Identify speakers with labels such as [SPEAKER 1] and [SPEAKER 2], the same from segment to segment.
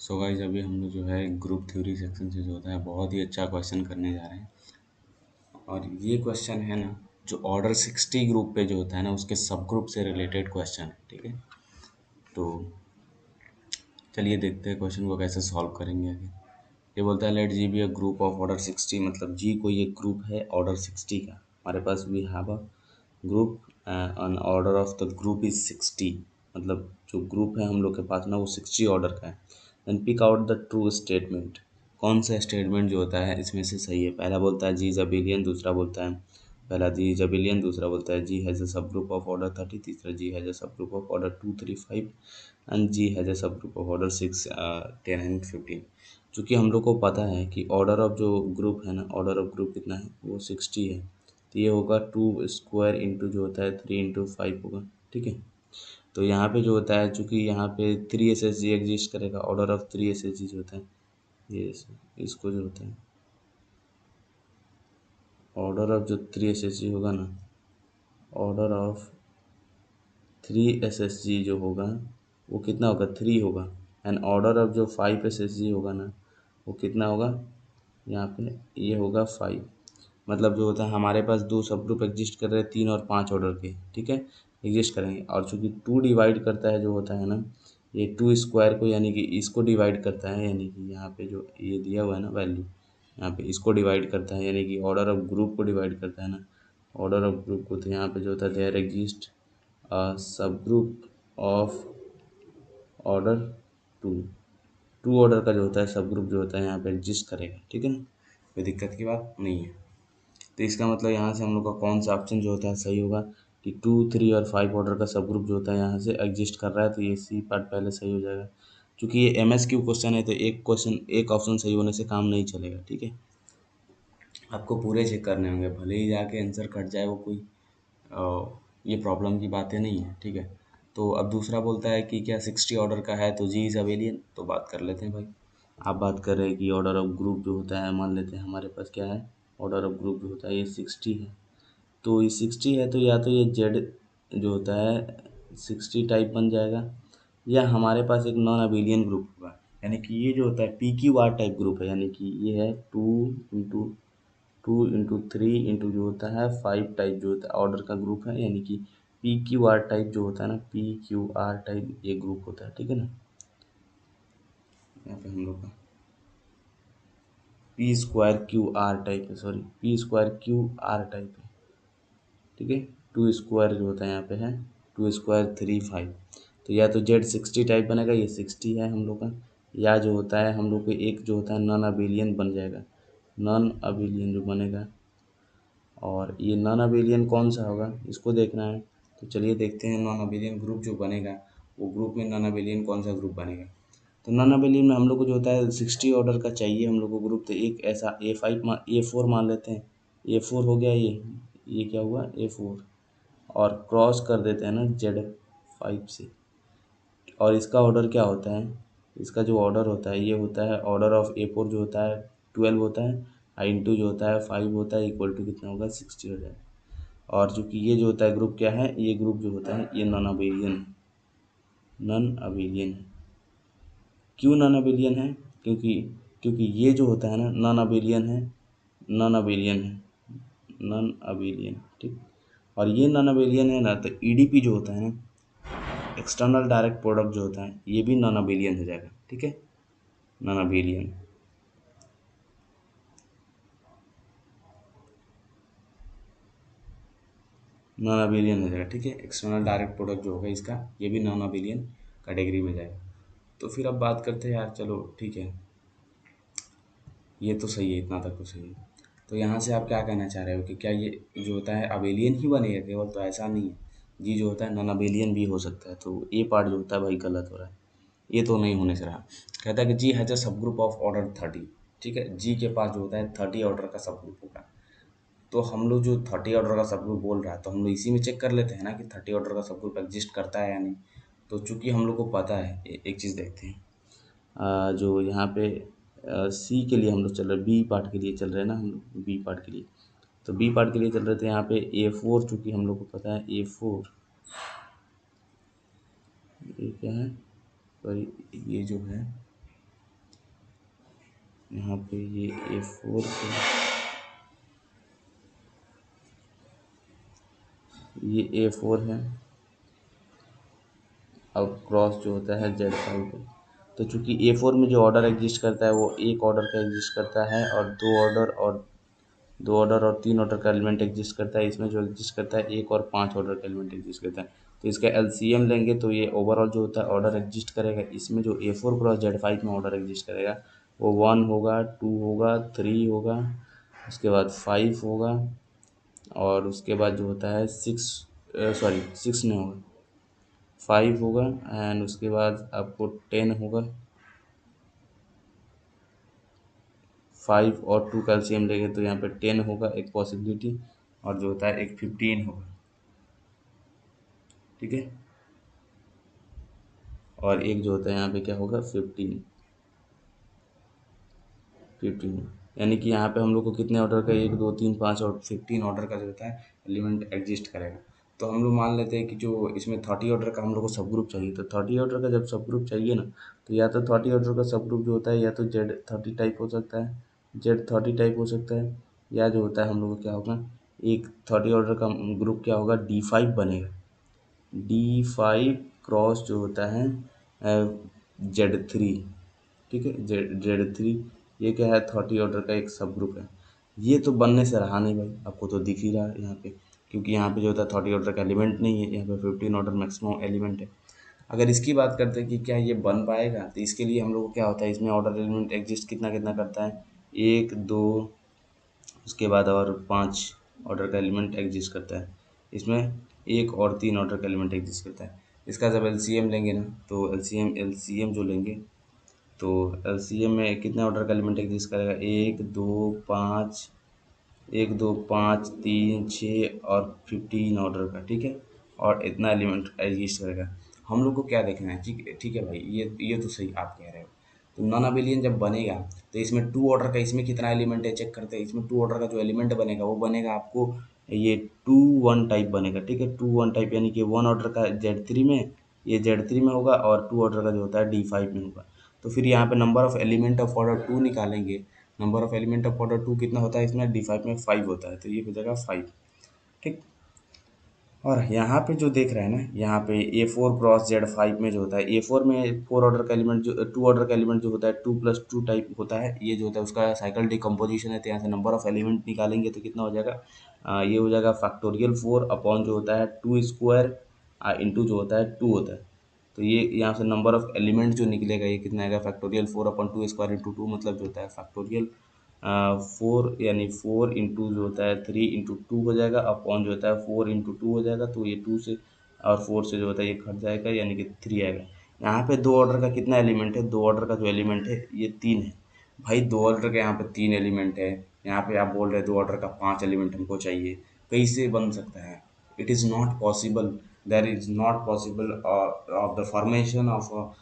[SPEAKER 1] So guys अभी हम लोग जो है ग्रुप थ्योरी सेक्शन से जो होता है बहुत ही अच्छा क्वेश्चन करने जा रहे हैं। और ये क्वेश्चन है ना जो ऑर्डर 60 ग्रुप पे जो होता है ना उसके सब ग्रुप से रिलेटेड क्वेश्चन है। ठीक है, तो चलिए देखते हैं क्वेश्चन को कैसे सॉल्व करेंगे आगे। ये बोलता है let G be a group of order 60, मतलब जी कोई एक ग्रुप है ऑर्डर 60 का। हमारे पास we have a group on order of the group is 60, मतलब जो ग्रुप है हम लोग के पास ना वो 60 ऑर्डर का है। Then pick out the true statement, कौन सा स्टेटमेंट जो होता है इसमें से सही है। पहला बोलता है जी इज अबिलियन, दूसरा बोलता है पहला जी इज अबिलियन, दूसरा बोलता है जी has a subgroup of order 30, तीसरा जी has a subgroup of order 2 3 5 and G has a subgroup of order 6 10 and 15। चूँकि हम लोग को पता है कि ऑर्डर ऑफ जो ग्रुप है ना, ऑर्डर ऑफ ग्रुप कितना है वो 60 है, तो ये होगा 2 स्क्वायर इंटू जो होता है 3 इंटू 5 होगा। ठीक है, तो यहाँ पे जो होता है चूँकि यहाँ पे 3 एस एस जी एग्जिस्ट करेगा, order of 3 S S G जो होता है ये इसको जो होता है ऑर्डर ऑफ जो 3 एस एस जी होगा ना, order of 3 S S G जो होगा वो कितना होगा 3 होगा। एंड ऑर्डर ऑफ जो 5 एस एस जी होगा ना वो कितना होगा, यहाँ पे ये होगा 5। मतलब जो होता है हमारे पास दो सब ग्रुप एग्जिस्ट कर रहे हैं 3 और 5 ऑर्डर के। ठीक है, एग्जिस्ट करेंगे और चूंकि 2 डिवाइड करता है जो होता है ना, ये 2 स्क्वायर को यानी कि इसको डिवाइड करता है, यानी कि यहाँ पे जो ये दिया हुआ है ना वैल्यू, यहाँ पे इसको डिवाइड करता है यानी कि ऑर्डर ऑफ ग्रुप को डिवाइड करता है ना, ऑर्डर ऑफ ग्रुप को। तो यहाँ पे जो होता है देयर एग्जिस्ट सब ग्रुप ऑफ ऑर्डर 2, 2 ऑर्डर का जो होता है सब ग्रुप जो होता है यहाँ पे एग्जिस्ट करेगा। ठीक है ना, कोई दिक्कत की बात नहीं है। तो इसका मतलब यहाँ से हम लोग का कौन सा ऑप्शन जो होता है सही होगा कि 2 3 और 5 ऑर्डर का सब ग्रुप जो होता है यहाँ से एग्जिस्ट कर रहा है, तो ये सी पार्ट पहले सही हो जाएगा। क्योंकि ये MSQ क्वेश्चन है तो एक ऑप्शन सही होने से काम नहीं चलेगा। ठीक है, आपको पूरे चेक करने होंगे, भले ही जाके आंसर कट जाए वो कोई ये प्रॉब्लम की बातें नहीं है। ठीक है, तो अब दूसरा बोलता है कि क्या 60 ऑर्डर का है तो जी इज अवेलियन, तो बात कर लेते हैं भाई। आप बात कर रहे हैं कि ऑर्डर ऑफ ग्रुप जो होता है, मान लेते हैं हमारे पास क्या है, ऑर्डर ऑफ ग्रुप जो होता है ये 60 है। तो ये 60 है तो या तो ये जेड जो होता है 60 टाइप बन जाएगा, या हमारे पास एक नॉन अबिलियन ग्रुप होगा, यानी कि ये जो होता है PQR टाइप ग्रुप है, यानी कि ये है 2 इंटू 3 इंटू जो होता है 5 टाइप जो होता है ऑर्डर का ग्रुप है, यानी कि PQR टाइप जो होता है ना, PQR टाइप ये ग्रुप होता है। ठीक है ना, यहाँ पे हम लोग का P² QR टाइप है, सॉरी P² QR टाइप है। ठीक है, 2 स्क्वायर जो होता है यहाँ पे है 2 स्क्वायर 3 5, तो या तो जेड 60 टाइप बनेगा, ये 60 है हम लोग का, या जो होता है हम लोग को एक जो होता है नॉन अबिलियन बन जाएगा, नॉन अबिलियन जो बनेगा। और ये नॉन अबिलियन कौन सा होगा इसको देखना है, तो चलिए देखते हैं नॉन अबिलियन ग्रुप जो बनेगा वो ग्रुप में नॉन अबिलियन कौन सा ग्रुप बनेगा। तो नॉन अबिलियन में हम लोग को जो होता है 60 ऑर्डर का चाहिए हम लोग को ग्रुप, तो एक ऐसा A4 मान लेते हैं, A4 हो गया, ये क्या हुआ A4, और क्रॉस कर देते हैं ना Z5 से। और इसका ऑर्डर क्या होता है, इसका जो ऑर्डर होता है ये होता है ऑर्डर ऑफ A4 जो होता है 12 होता है, इंटू जो होता है 5 होता है, इक्वल टू कितना होगा 60 हो जाएगा। और चूँकि ये जो होता है ग्रुप क्या है, ये ग्रुप जो होता है ये नॉन अबिलियन है, नॉन अबिलियन है। क्यों नॉन अबिलियन है, क्योंकि क्योंकि ये जो होता है ना नॉन अबिलियन है, नॉन अबिलियन है, नॉन अबिलियन। ठीक, और ये नॉन अबिलियन है ना, तो EDP जो होता है ना, एक्सटर्नल डायरेक्ट प्रोडक्ट जो होता है ये भी नॉन अबिलियन हो जाएगा। ठीक है, नॉन अबिलियन, नॉन अबिलियन हो जाएगा। ठीक है, एक्सटर्नल डायरेक्ट प्रोडक्ट जो होगा इसका ये भी नॉन अबिलियन कैटेगरी में जाएगा। तो फिर अब बात करते हैं यार, चलो ठीक है, ये तो सही है, इतना तक तो सही है। तो यहाँ से आप क्या कहना चाह रहे हो कि क्या ये जो होता है अबेलियन ही बनेगा केवल, तो ऐसा नहीं है, जी जो होता है नॉन अबेलियन भी हो सकता है। तो ये पार्ट जो होता है भाई गलत हो रहा है, ये तो नहीं होने से रहा। कहता है कि जी has a subgroup of order 30। ठीक है, जी के पास जो होता है 30 ऑर्डर का सब ग्रुप होगा। तो हम लोग जो 30 ऑर्डर का सब ग्रुप बोल रहा है तो हम लोग इसी में चेक कर लेते हैं ना कि 30 ऑर्डर का सब ग्रुप एग्जिस्ट करता है या नहीं। तो चूंकि हम लोग को पता है, एक चीज़ देखते हैं, जो यहाँ पे सी के लिए हम लोग चल रहे हैं, बी पार्ट के लिए चल रहे हैं ना हम लोग, बी पार्ट के लिए, तो बी पार्ट के लिए चल रहे थे यहाँ पे A4, चूँकि हम लोग को पता है A4 ये क्या है, सॉरी ये जो है यहाँ पे ये A4 ये A4 है। अब क्रॉस जो होता है Z5 पे। तो चूंकि A4 में जो ऑर्डर एग्जिस्ट करता है वो एक ऑर्डर का एग्जिस्ट करता है और दो ऑर्डर और तीन ऑर्डर का एलिमेंट एग्जिस्ट करता है। इसमें जो एग्जिस्ट करता है एक और पांच ऑर्डर का एलिमेंट एग्जिस्ट करता है। तो इसका एलसीएम लेंगे तो ये ओवरऑल जो होता है ऑर्डर एग्जिस्ट करेगा। इसमें जो A4 क्रॉस Z5 में ऑर्डर एग्जिस्ट करेगा वो 1 होगा, 2 होगा, 3 होगा, उसके बाद 5 होगा और उसके बाद जो होता है 6 नहीं होगा, 5 होगा एंड उसके बाद आपको 10 होगा। 5 और 2 का एलसीएम लेंगे तो यहाँ पे 10 होगा एक पॉसिबिलिटी, और जो होता है एक 15 होगा। ठीक है, और एक जो होता है यहाँ पे क्या होगा 15 यानी कि यहाँ पे हम लोग को कितने ऑर्डर का, 1 2 3 5 और 15 ऑर्डर का जो होता है एलिमेंट एग्जिस्ट करेगा। तो हम लोग मान लेते हैं कि जो इसमें 30 ऑर्डर का हम लोग को सब ग्रुप चाहिए। तो 30 ऑर्डर का जब सब ग्रुप चाहिए ना, तो या तो 30 ऑर्डर का सब ग्रुप जो होता है या तो Z30 टाइप हो सकता है, Z30 टाइप हो सकता है, या जो होता है हम लोग को क्या होगा, एक 30 ऑर्डर का ग्रुप क्या होगा, D5 बनेगा। D5 क्रॉस जो होता है Z3। ठीक है, Z3 ये क्या है, 30 ऑर्डर का एक सब ग्रुप है। ये तो बनने से रहा नहीं भाई, आपको तो दिख ही रहा है यहाँ पे, क्योंकि यहाँ पे जो होता है 30 ऑर्डर का एलिमेंट नहीं है, यहाँ पे 15 ऑर्डर मैक्सिमम एलिमेंट है। अगर इसकी बात करते हैं कि क्या ये बन पाएगा, तो इसके लिए हम लोग को क्या होता है, इसमें ऑर्डर एलिमेंट एग्जिस्ट कितना कितना करता है, 1 2, उसके बाद और 5 ऑर्डर का एलिमेंट एग्जिस्ट करता है। इसमें एक और 3 ऑर्डर का एलिमेंट एग्जिस्ट करता है। इसका जब एलसीएम लेंगे ना, तो एलसीएम जो लेंगे, तो एलसीएम में कितने ऑर्डर का एलिमेंट एग्जिस्ट करेगा, 1 2 5 3 6 और 15 ऑर्डर का। ठीक है, और इतना एलिमेंट एग्जिस्ट करेगा। हम लोग को क्या देखना है, ठीक है, ठीक है भाई, ये तो सही आप कह रहे हो। तो नॉन अबेलियन जब बनेगा तो इसमें 2 ऑर्डर का, इसमें कितना एलिमेंट है चेक करते हैं। इसमें 2 ऑर्डर का जो एलिमेंट बनेगा वो बनेगा आपको ये 2 1 टाइप बनेगा। ठीक है, 2 1 टाइप यानी कि 1 ऑर्डर का Z3 में, ये Z3 में होगा, और 2 ऑर्डर का जो होता है D5 में होगा। तो फिर यहाँ पे number of element of order 2 निकालेंगे। Number of element of order 2 कितना होता है, इसमें D5 में 5 होता है, तो ये हो जाएगा 5। ठीक, और यहाँ पे जो देख रहे हैं ना, यहाँ पे A4 क्रॉस Z5 में जो होता है, A4 में 4 ऑर्डर का एलिमेंट जो 2 ऑर्डर का एलिमेंट जो होता है 2 + 2 टाइप होता है। ये जो होता है उसका साइकिल डिकम्पोजिशन है। तो यहाँ से नंबर ऑफ एलिमेंट निकालेंगे तो कितना हो जाएगा, ये हो जाएगा फैक्टोरियल 4 अपॉन जो होता है 2² इंटू जो होता है 2 होता है। तो ये यहाँ से नंबर ऑफ एलिमेंट जो निकलेगा ये कितना आएगा, फैक्टोरियल 4/2² इंटू 2, मतलब जो होता है फैक्टोरियल 4, यानी 4 इंटू जो होता है 3 इंटू 2 हो जाएगा, अपॉन जो होता है 4 इंटू 2 हो जाएगा। तो ये 2 से और 4 से जो होता है ये कट जाएगा, यानी कि 3 आएगा। यहाँ पे 2 ऑर्डर का कितना एलिमेंट है, 2 ऑर्डर का जो एलिमेंट है ये 3 है। भाई 2 ऑर्डर का यहाँ पे 3 एलिमेंट है, यहाँ पे आप बोल रहे हैं 2 ऑर्डर का 5 एलिमेंट हमको चाहिए, कैसे बन सकता है। It is not possible, there is not possible of the formation of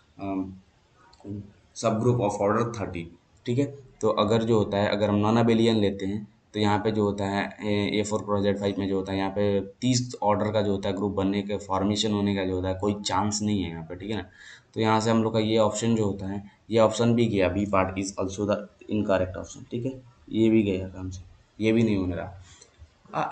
[SPEAKER 1] subgroup of order 30। ठीक है, तो अगर जो होता है, अगर हम नॉन अबेलियन लेते हैं, तो यहाँ पे जो होता है A4 प्रोजेक्ट 5 में जो होता है यहाँ पे 30 ऑर्डर का जो होता है ग्रुप बनने के, फॉर्मेशन होने का जो होता है कोई चांस नहीं है यहाँ पे। ठीक है ना, तो यहाँ से हम लोग का ये ऑप्शन जो होता है, ये ऑप्शन भी गया, B part is also the incorrect option. ठीक है, ये भी गया काम से, ये भी नहीं होने रहा।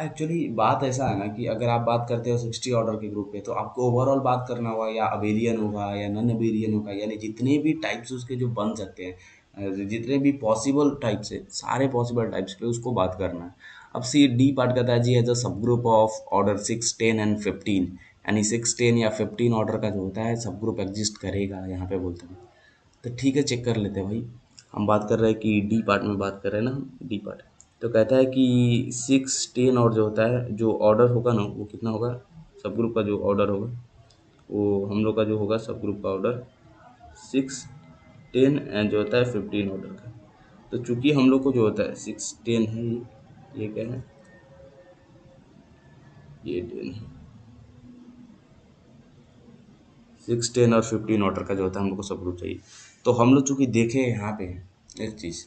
[SPEAKER 1] एक्चुअली बात ऐसा है ना कि अगर आप बात करते हो 60 ऑर्डर के ग्रुप पे, तो आपको ओवरऑल बात करना होगा, या अबेलियन होगा या नॉन अबेलियन होगा, यानी जितने भी टाइप्स उसके जो बन सकते हैं, जितने भी पॉसिबल टाइप्स है, सारे पॉसिबल टाइप्स पे उसको बात करना है। अब सी डी पार्ट कहता है जी as a subgroup of order 6 10 and 15, यानी 6 10 या 15 ऑर्डर का जो होता है सब ग्रुप एग्जिस्ट करेगा, यहाँ पे बोलते हैं। तो ठीक है, चेक कर लेते हैं भाई। हम बात कर रहे हैं कि डी पार्ट में बात कर रहे हैं ना हम, डी पार्ट। तो कहता है कि 6 10 और जो होता है जो ऑर्डर होगा ना वो कितना होगा, सब ग्रुप का जो ऑर्डर होगा वो हम लोग का जो होगा सब ग्रुप का ऑर्डर 6 10 एंड जो होता है 15 ऑर्डर का। तो चूंकि हम लोग को जो होता है 6 10 है, ये क्या है, ये 10 है। 6 10 और 15 ऑर्डर का जो होता है हम लोग को सब ग्रुप चाहिए। तो हम लोग चूंकि देखे यहाँ पे एक चीज़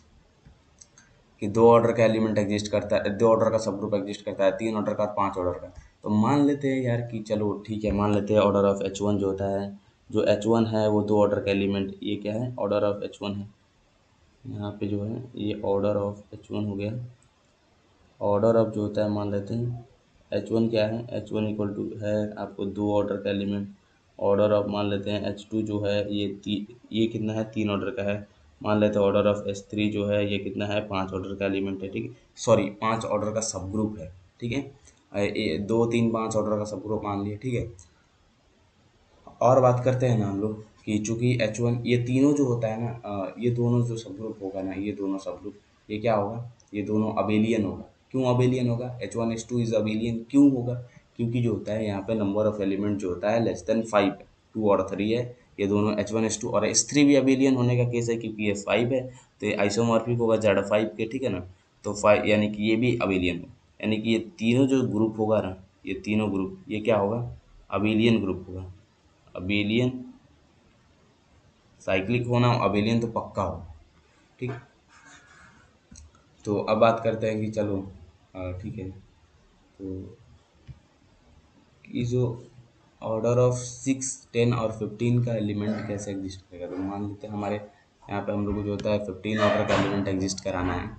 [SPEAKER 1] कि 2 ऑर्डर का एलिमेंट एग्जिस्ट करता है, 2 ऑर्डर का सब ग्रुप एग्जिस्ट करता है, 3 ऑर्डर का और 5 ऑर्डर का। तो मान लेते हैं यार कि चलो ठीक है, मान लेते हैं ऑर्डर ऑफ H1 जो होता है, जो H1 है वो 2 ऑर्डर का एलिमेंट, ये क्या है, ऑर्डर ऑफ H1 है। यहाँ पे जो है ये ऑर्डर ऑफ H1 हो गया। ऑर्डर ऑफ जो होता है मान लेते हैं H1 क्या है, H1 इक्वल टू है आपको दो ऑर्डर का एलिमेंट। ऑर्डर ऑफ मान लेते हैं H2 जो है ये कितना है, तीन ऑर्डर का है। मान लेते हैं ऑर्डर ऑफ H3 जो है ये कितना है, पांच ऑर्डर का एलिमेंट है, ठीक है, सॉरी पांच ऑर्डर का सब ग्रुप है, ठीक है। दो तीन पांच ऑर्डर का सब ग्रुप मान लिया, ठीक है। और बात करते हैं ना हम लोग कि चूंकि H1 ये तीनों जो होता है ना, ये दोनों जो सब ग्रुप होगा ना, ये दोनों सब ग्रुप ये क्या होगा, ये दोनों अबेलियन होगा। क्यों अबेलियन होगा, H1 H2 इज अबेलियन क्यों होगा, क्योंकि जो होता है यहाँ पे नंबर ऑफ एलिमेंट जो होता है लेस देन 5 है, 2 और 3 है। ये दोनों H1 H2 और H3 भी अबेलियन होने का केस है क्योंकि ये 5 है, तो ये आइसोमॉर्फिक होगा Z5 के, ठीक है ना। तो 5 यानी कि ये भी अबेलियन हो, यानी कि ये तीनों जो ग्रुप होगा ना, ये तीनों ग्रुप ये क्या होगा, अबेलियन ग्रुप होगा। अबेलियन साइक्लिक होना, अबेलियन तो पक्का हो, ठीक। तो अब बात करते हैं कि चलो ठीक है, तो ये जो ऑर्डर ऑफ 6 10 और 15 का एलिमेंट कैसे एग्जिस्ट करेगा, तो मान लेते हैं हमारे यहाँ पे हम लोग को जो होता है 15 ऑर्डर का एलिमेंट एग्जिस्ट कराना है।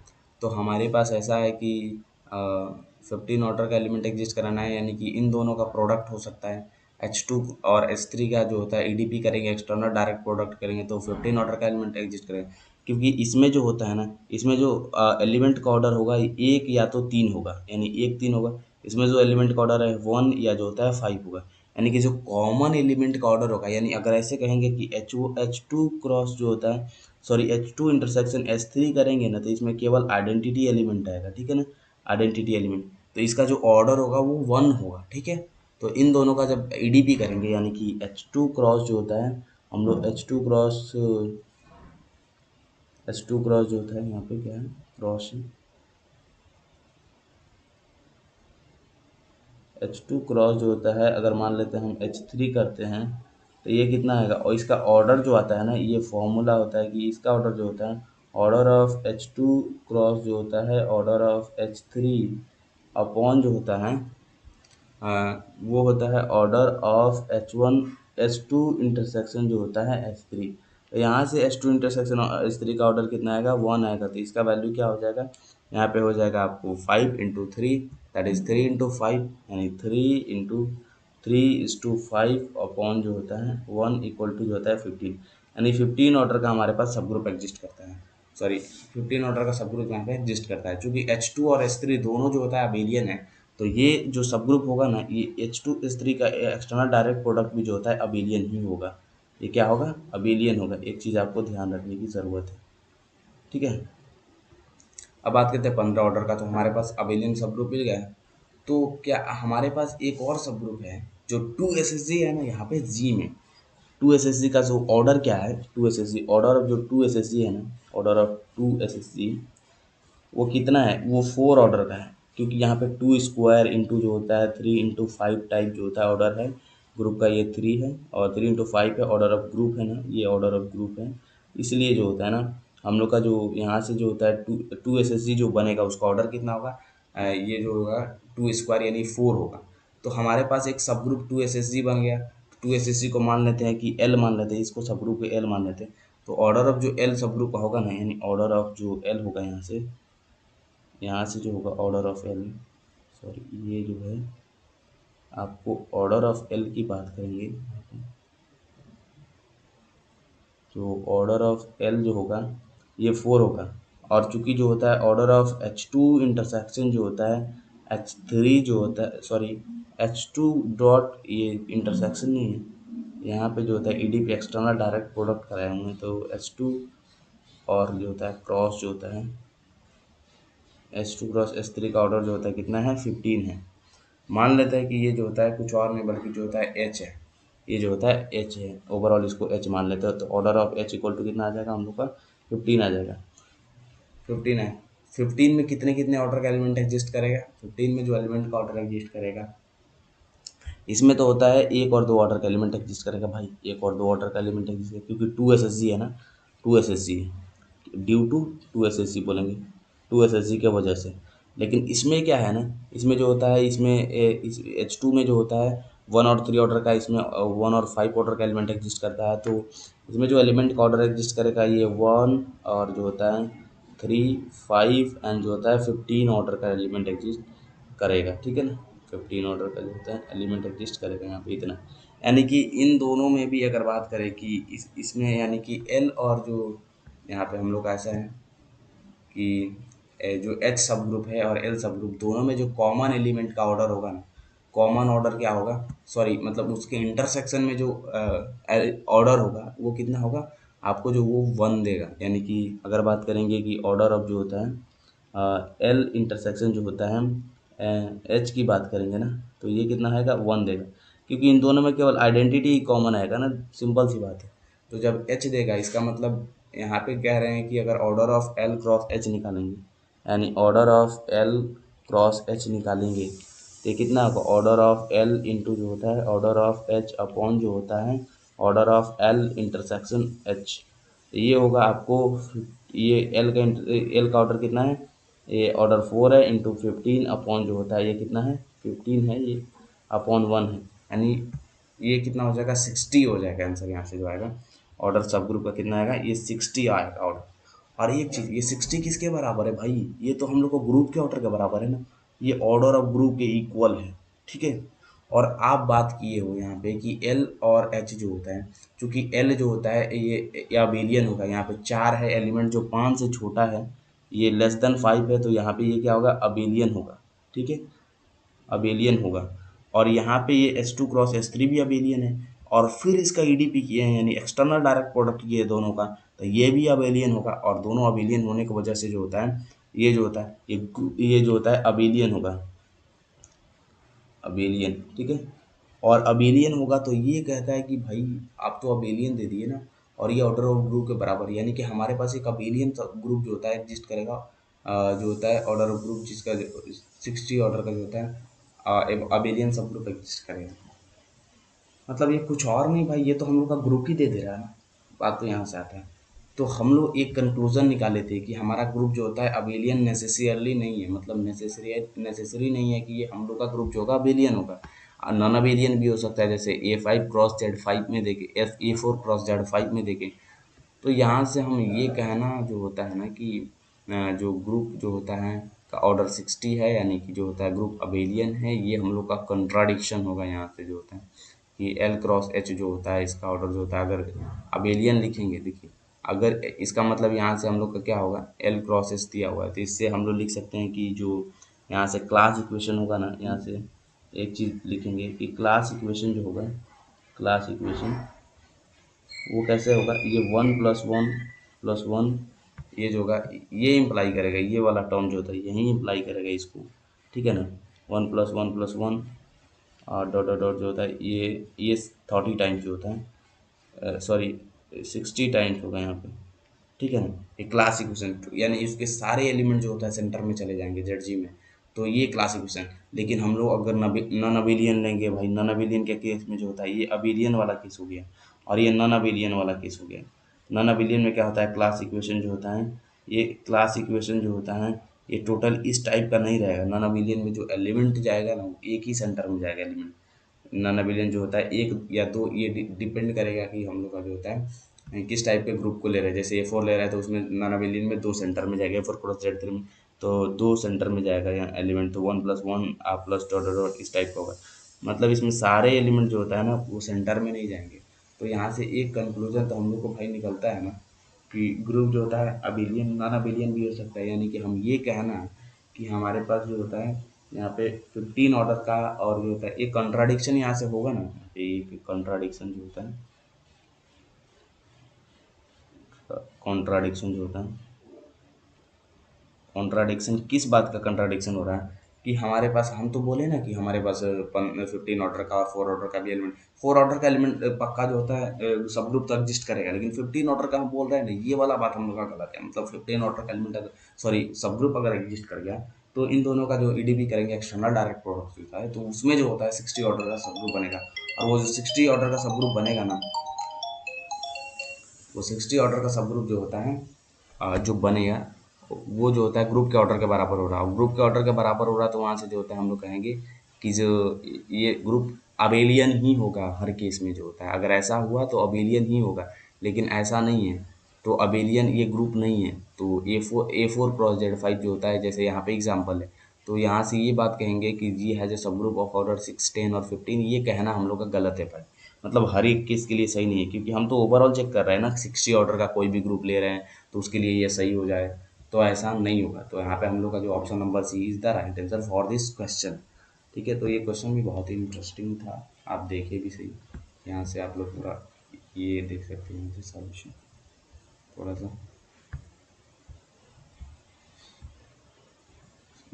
[SPEAKER 1] तो हमारे पास ऐसा है कि 15 ऑर्डर का एलिमेंट एग्जिस्ट कराना है, यानी कि इन दोनों का प्रोडक्ट हो सकता है। H2 और H3 का जो होता है ईडीपी करेंगे, एक्सटर्नल डायरेक्ट प्रोडक्ट करेंगे, तो 15 ऑर्डर का एलिमेंट एग्जिस्ट करेगा। क्योंकि इसमें जो होता है ना, इसमें जो एलिमेंट का ऑर्डर होगा एक या तो तीन होगा, यानी एक तीन होगा। इसमें जो एलिमेंट का ऑर्डर है वन या जो होता है फाइव होगा, यानी कि जो कॉमन एलिमेंट का ऑर्डर होगा, यानी अगर ऐसे कहेंगे कि H2 क्रॉस जो होता है, सॉरी H2 इंटरसेक्शन H3 करेंगे ना, तो इसमें केवल आइडेंटिटी एलिमेंट आएगा, ठीक है ना, आइडेंटिटी एलिमेंट। तो इसका जो ऑर्डर होगा वो वन होगा, ठीक है। तो इन दोनों का जब ईडीपी करेंगे, यानी कि H2 क्रॉस जो होता है, हम लोग H2 क्रॉस जो होता है यहाँ पे क्या है, क्रॉस है H2 क्रॉस जो होता है, अगर मान लेते हैं हम H3 करते हैं, तो ये कितना आएगा, और इसका ऑर्डर जो आता है ना, ये फॉर्मूला होता है कि इसका ऑर्डर जो होता है, ऑर्डर ऑफ H2 क्रॉस जो होता है ऑर्डर ऑफ H3 अपॉन जो होता है वो होता है ऑर्डर ऑफ H2 इंटरसेक्शन जो होता है H3। तो यहाँ से H2 इंटरसेक्शन H3 का ऑर्डर कितना आएगा, वन आएगा, तो इसका वैल्यू क्या हो जाएगा, यहाँ पे हो जाएगा आपको 5 × 3, दैट इज 3 × 5, यानी 3 × 3 5 अपॉन जो होता है 1 इक्वल टू जो होता है 15, यानी 15 ऑर्डर का हमारे पास सब ग्रुप एग्जिस्ट करता है, सॉरी 15 ऑर्डर का सब ग्रुप यहाँ पे एग्जिस्ट करता है। चूंकि H2 और H3 दोनों जो होता है अबेलियन है, तो ये जो सब ग्रुप होगा ना, ये H2 H3 का एक्सटर्नल डायरेक्ट प्रोडक्ट भी जो होता है अबेलियन ही होगा। ये क्या होगा, अबेलियन होगा। एक चीज़ आपको ध्यान रखने की ज़रूरत है, ठीक है। अब बात करते हैं 15 ऑर्डर का, तो हमारे पास अबेलियन सब ग्रुप मिल गया। तो क्या हमारे पास एक और सब ग्रुप है जो 2 SSG है ना, यहाँ पे जी में 2 SSG का जो ऑर्डर क्या है, 2 SSG ऑर्डर ऑफ जो 2 SSG है ना, ऑर्डर ऑफ 2 SSG वो कितना है, वो 4 ऑर्डर का है। क्योंकि यहाँ पे 2 स्क्वायर इंटू जो होता है 3 × 5 टाइप जो होता है ऑर्डर है ग्रुप का, ये 3 है, और 3 × 5 है ऑर्डर ऑफ ग्रुप है ना, ये ऑर्डर ऑफ ग्रुप है। इसलिए जो होता है ना, हम लोग का जो यहाँ से जो होता है 2 SSG जो बनेगा उसका ऑर्डर कितना होगा, ये जो होगा 2 स्क्वायर यानी 4 होगा। तो हमारे पास एक सब ग्रुप 2 SSG बन गया। 2 SSG को मान लेते हैं कि एल मान लेते हैं, इसको सब ग्रुप को एल मान लेते हैं। तो ऑर्डर ऑफ जो एल सब ग्रुप का होगा ना, यानी ऑर्डर ऑफ जो एल होगा यहाँ से जो होगा ऑर्डर ऑफ एल, सॉरी ये जो है आपको ऑर्डर ऑफ एल की बात करेंगे, तो ऑर्डर ऑफ एल जो होगा ये 4 होगा। और चूंकि जो होता है ऑर्डर ऑफ H2 इंटरसेक्शन जो होता है H3 जो होता है, सॉरी H2 डॉट, ये इंटरसेक्शन नहीं है, यहाँ पे जो होता है ईडीपी एक्सटर्नल डायरेक्ट प्रोडक्ट कराए होंगे, तो H2 और जो होता है क्रॉस जो होता है H2 क्रॉस H3 का ऑर्डर जो होता है कितना है, 15 है। मान लेते हैं कि ये जो होता है कुछ और नहीं बल्कि जो होता है एच है, ये जो होता है एच है, ओवरऑल इसको एच मान लेते हैं। तो order of H equal to कितना आ जाएगा हम लोग का, 15 आ जाएगा। 15 है, 15 में कितने कितने ऑर्डर का एलिमेंट एग्जिस्ट करेगा, 15 में जो एलिमेंट का ऑर्डर एग्जिस्ट करेगा, इसमें तो होता है एक और दो ऑर्डर का एलिमेंट एग्जिस्ट करेगा भाई, एक और दो ऑर्डर का एलिमेंट एग्जिस्ट करेगा, क्योंकि 2 SSG है ना, 2 SSG ड्यू टू 2 SSG बोलेंगे, 2 SSG के वजह से। लेकिन इसमें क्या है ना, इसमें जो होता है, इसमें इस H2 में जो होता है 1 और 3 ऑर्डर का इसमें 1 और 5 ऑर्डर का एलिमेंट एग्जिस्ट करता है, तो इसमें जो एलिमेंट का ऑर्डर एग्जिस्ट करेगा ये 1 और जो होता है 3, 5 एंड जो होता है 15 ऑर्डर का एलिमेंट एग्जिस्ट करेगा, ठीक है ना। 15 ऑर्डर का जो होता है एलिमेंट एग्जिस्ट करेगा यहाँ पे इतना, यानी कि इन दोनों में भी अगर बात करें कि इसमें यानी कि एल और जो यहाँ पे हम लोग का ऐसा है कि जो एच सब ग्रुप है और एल सब ग्रुप दोनों में जो कॉमन एलिमेंट का ऑर्डर होगा ना, कॉमन ऑर्डर क्या होगा, सॉरी मतलब उसके इंटरसेक्शन में जो ऑर्डर होगा वो कितना होगा आपको, जो वो 1 देगा। यानी कि अगर बात करेंगे कि ऑर्डर ऑफ जो होता है एल इंटरसेक्शन जो होता है एच की बात करेंगे ना, तो ये कितना आएगा 1 देगा, क्योंकि इन दोनों में केवल आइडेंटिटी ही कॉमन आएगा ना, सिंपल सी बात है। तो जब एच देगा इसका मतलब यहाँ पे कह रहे हैं कि अगर order of L cross H निकालेंगे, यानी order of L cross H निकालेंगे तो ये कितना होगा, ऑर्डर ऑफ एल इंटू जो होता है ऑर्डर ऑफ एच अपॉन जो होता है order of L intersection H, ये होगा आपको। ये एल का ऑर्डर कितना है, ये ऑर्डर 4 है इंटू 15 अपॉन जो होता है ये कितना है 15 है, ये अपॉन 1 है, यानी ये कितना हो जाएगा 60 हो जाएगा आंसर यहाँ से जो आएगा। ऑर्डर सब ग्रुप का कितना आएगा, ये 60 आएगा ऑर्डर। और एक चीज़, ये 60 किसके बराबर है भाई, ये तो हम लोग को ग्रुप के ऑर्डर के बराबर है ना, ये ऑर्डर ऑफ ग्रुप के इक्वल है, ठीक है। और आप बात किए हो यहाँ पे कि एल और एच जो होता है, चूंकि एल जो होता है ये अबेलियन होगा, यहाँ पे 4 है एलिमेंट जो 5 से छोटा है, ये लेस देन 5 है, तो यहाँ पे ये क्या होगा अबेलियन होगा, ठीक है, अबेलियन होगा। और यहाँ पे ये H2 क्रॉस H3 भी अबेलियन है, और फिर इसका ईडीपी किए हैं यानी एक्सटर्नल डायरेक्ट प्रोडक्ट किए दोनों का, तो ये भी अबेलियन होगा, और दोनों अबेलियन होने की वजह से जो होता है ये जो होता है ये जो होता है अबेलियन होगा, अबेलियन, ठीक है। और अबेलियन होगा तो ये कहता है कि भाई आप तो अबेलियन दे दिए ना, और ये ऑर्डर ऑफ ग्रुप के बराबर है, यानी कि हमारे पास एक अबेलियन ग्रुप जो होता है एग्जिस्ट करेगा, जो होता है ऑर्डर ऑफ ग्रुप जिसका 60 ऑर्डर का जो होता है अबेलियन सब ग्रुप एग्जिस्ट करेगा। मतलब ये कुछ और नहीं भाई, ये तो हम लोग का ग्रुप ही दे दे रहा है ना, बात तो यहाँ से आता है। तो हम लोग एक कंक्लूजन निकाले थे कि हमारा ग्रुप जो होता है अबेलियन नेसेसरली नहीं है, मतलब नेसेसरी नहीं है कि ये हम लोग का ग्रुप जो होगा अबेलियन होगा, नॉन अबेलियन भी हो सकता है, जैसे A5 क्रॉस Z5 में देखें, A4 क्रॉस Z5 में देखें। तो यहाँ से हम ये कहना जो होता है ना कि जो ग्रुप जो होता है का ऑर्डर 60 है, यानी कि जो होता है ग्रुप अबेलियन है, ये हम लोग का कंट्राडिक्शन होगा यहाँ से जो होता है कि एल क्रॉस एच जो होता है इसका ऑर्डर जो होता है, अगर अबेलियन लिखेंगे, देखिए अगर इसका मतलब यहाँ से हम लोग का क्या होगा, एल क्रॉस एच दिया हुआ है, तो इससे हम लोग लिख सकते हैं कि जो यहाँ से क्लास इक्वेशन होगा ना, यहाँ से एक चीज़ लिखेंगे कि क्लास इक्वेशन जो होगा, क्लास इक्वेशन वो कैसे होगा, ये 1 + 1 + 1 ये जो होगा ये इम्प्लाई करेगा, ये वाला टर्म जो होता है यही इम्प्लाई करेगा इसको, ठीक है ना। 1 + 1 + 1 और डॉट डॉट डॉट जो होता है ये 30 टाइम्स जो होता है, सॉरी 60 टाइम्स होगा यहाँ पे, ठीक है ना। ये क्लास इक्वेशन यानी इसके सारे एलिमेंट जो होता है सेंटर में चले जाएंगे जेड में, तो ये क्लास इक्वेशन। लेकिन हम लोग अगर नॉन अबेलियन लेंगे भाई, नॉन अबेलियन के केस में जो होता है ये अबेलियन वाला केस हो गया, और ये नॉन अबेलियन वाला केस हो गया। नॉन अबेलियन में क्या होता है, क्लास इक्वेशन जो होता है, ये क्लास इक्वेशन जो होता है ये टोटल इस टाइप का नहीं रहेगा। नॉन अबेलियन में जो एलिमेंट जाएगा ना, वो एक ही सेंटर में जाएगा एलिमेंट। नॉन अबेलियन जो होता है एक या दो, ये डिपेंड करेगा कि हम लोग का जो होता है किस टाइप के ग्रुप को ले रहे हैं। जैसे A4 ले रहा है तो उसमें नॉन अबेलियन में 2 सेंटर में जाएगा, A4 क्रॉस Z3 में तो 2 सेंटर में जाएगा यहाँ एलिमेंट, तो 1 + 1 आप प्लस डॉट डॉट डॉट इस टाइप का होगा। मतलब इसमें सारे एलिमेंट जो होता है ना वो सेंटर में नहीं जाएंगे। तो यहाँ से एक कंक्लूजन तो हम लोग को भाई निकलता है ना कि ग्रुप जो होता है अबेलियन नॉन अबेलियन भी हो सकता है, यानी कि हम ये कहना कि हमारे पास जो होता है यहाँ पे 15 ऑर्डर का और जो होता है एक कंट्राडिक्शन यहाँ से होगा ना, एक कंट्राडिक्शन जो होता है, कॉन्ट्राडिक्शन जो होता है, कॉन्ट्राडिक्शन किस बात का कॉन्ट्राडिक्शन हो रहा है कि हमारे पास, हम तो बोले ना कि हमारे पास 15 ऑर्डर का और 4 ऑर्डर का भी एलिमेंट, 4 ऑर्डर का एलिमेंट पक्का जो होता है सब ग्रुप तो एग्जिस्ट करेगा, लेकिन 15 ऑर्डर का हम बोल रहे हैं ना, ये वाला बात हम लोग का गलत है। मतलब 15 ऑर्डर का एलिमेंट अगर, सॉरी सब ग्रुप अगर एग्जिस्ट कर गया तो इन दोनों का जो ईडीपी करेंगे एक्सटर्नल डायरेक्ट प्रोडक्ट होता है, तो उसमें जो होता है 60 ऑर्डर का सब ग्रुप बनेगा। और वो जो 60 ऑर्डर का सब ग्रुप बनेगा ना, वो 60 ऑर्डर का सब ग्रुप जो होता है जो बनेगा वो जो होता है ग्रुप के ऑर्डर के बराबर हो रहा है। ग्रुप के ऑर्डर के बराबर हो रहा है तो वहाँ से जो होता है हम लोग कहेंगे कि जो ये ग्रुप अबेलियन ही होगा हर केस में जो होता है। अगर ऐसा हुआ तो अबेलियन ही होगा, लेकिन ऐसा नहीं है। तो अबेलियन ये ग्रुप नहीं है। तो ए फोर क्रॉस जेड फाइव जो होता है, जैसे यहाँ पे एग्जाम्पल है, तो यहाँ से ये बात कहेंगे कि जी हैज़ ए सब ग्रुप ऑफ ऑर्डर 6, 10 और 15। ये कहना हम लोग का गलत है भाई। मतलब हर एक केस के लिए सही नहीं है, क्योंकि हम तो ओवरऑल चेक कर रहे हैं ना, 60 ऑर्डर का कोई भी ग्रुप ले रहे हैं तो उसके लिए ये सही हो जाए, तो ऐसा नहीं होगा। तो यहाँ पे हम लोग का जो option number C is the right answer for this question. ठीक है, तो ये क्वेश्चन भी बहुत ही इंटरेस्टिंग था, आप देखे भी सही। यहाँ से आप लोग पूरा ये देख सकते हैं, यहाँ से सॉल्यूशन थोड़ा सा,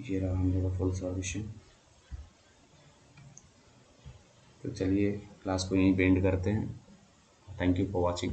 [SPEAKER 1] ये रहा हम लोग का फुल सॉल्यूशन। तो चलिए क्लास को यहीं बेंड करते हैं। Thank you for watching.